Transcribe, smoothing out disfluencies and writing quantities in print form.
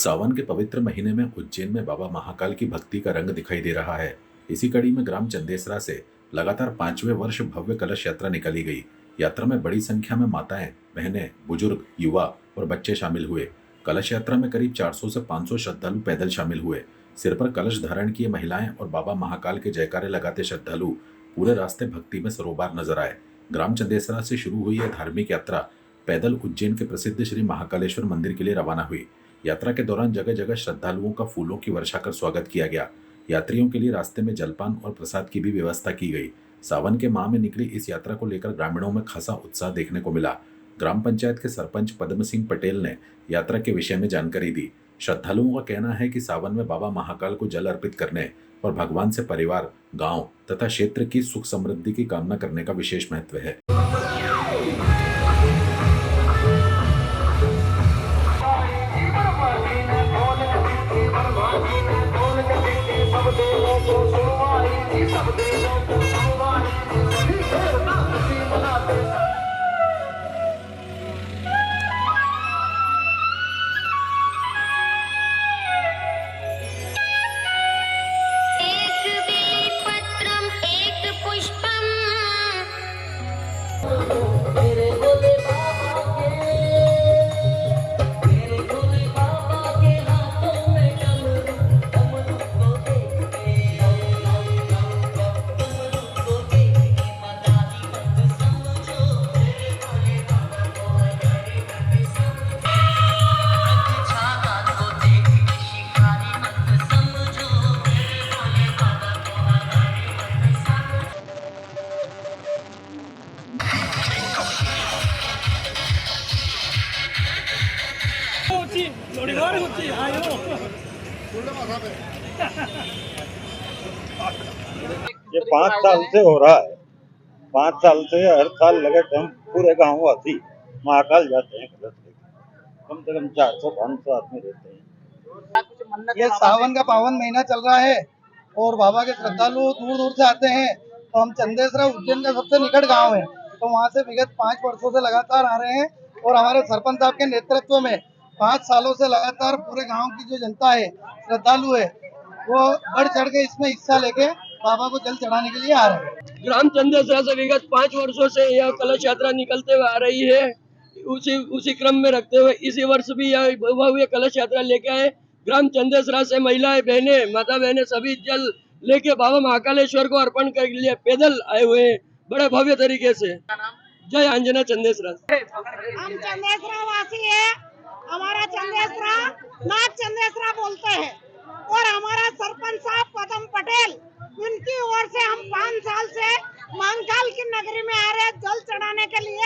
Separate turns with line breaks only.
सावन के पवित्र महीने में उज्जैन में बाबा महाकाल की भक्ति का रंग दिखाई दे रहा है। इसी कड़ी में ग्राम चंदेसरा से लगातार 5वें वर्ष भव्य कलश यात्रा निकाली गई। यात्रा में बड़ी संख्या में माताएं, बहनें, बुजुर्ग, युवा और बच्चे शामिल हुए। कलश यात्रा में करीब 400 से 500 श्रद्धालु पैदल शामिल हुए। सिर पर कलश धारण किए महिलाएं और बाबा महाकाल के जयकारे लगाते श्रद्धालु पूरे रास्ते भक्ति में सरोबार नजर आए। ग्राम चंदेसरा से शुरू हुई यह धार्मिक यात्रा पैदल उज्जैन के प्रसिद्ध श्री महाकालेश्वर मंदिर के लिए रवाना हुई। यात्रा के दौरान जगह जगह श्रद्धालुओं का फूलों की वर्षा कर स्वागत किया गया। यात्रियों के लिए रास्ते में जलपान और प्रसाद की भी व्यवस्था की गई। सावन के माह में निकली इस यात्रा को लेकर ग्रामीणों में खासा उत्साह देखने को मिला। ग्राम पंचायत के सरपंच पद्म सिंह पटेल ने यात्रा के विषय में जानकारी दी। श्रद्धालुओं का कहना है कि सावन में बाबा महाकाल को जल अर्पित करने और भगवान से परिवार, गांव तथा क्षेत्र की सुख समृद्धि की कामना करने का विशेष महत्व है।
ये 5 साल से हो रहा है। 5 साल से हर साल लगे हम पूरे गांव वासी महाकाल जाते हैं। कम से कम 400-500 आदमी रहते हैं।
ये सावन का पावन महीना चल रहा है और बाबा के श्रद्धालु दूर दूर से आते हैं। तो हम चंदेसरा उज्जैन का सबसे निकट गांव है, तो वहाँ से विगत 5 वर्षों से लगातार आ रहे हैं और हमारे सरपंच साहब के नेतृत्व में 5 सालों से लगातार पूरे गांव की जो जनता है, श्रद्धालु है, वो बढ़ चढ़ के इसमें हिस्सा लेके बाबा को जल चढ़ाने के लिए आ रहे हैं।
ग्राम चंदेसरा से विगत 5 वर्षों से यह कलश यात्रा निकलते हुए आ रही है। उसी क्रम में रखते हुए इसी वर्ष भी यह भव्य कलश यात्रा लेके आए। ग्राम चंदेसरा से महिलाएं, बहनें, माता बहनें सभी जल लेके बाबा महाकालेश्वर को अर्पण करने के लिए पैदल आए हुए हैं, बड़े भव्य तरीके से। जय अंजना चंदेसरा।
हम चंदेसरा वासी है, हमारा चंदेसरा नाथ चंदेसरा बोलते हैं और हमारा सरपंच साहब पद्म पटेल, उनकी ओर से हम 5 साल से महाकाल की नगरी में आ रहे हैं जल चढ़ाने के लिए।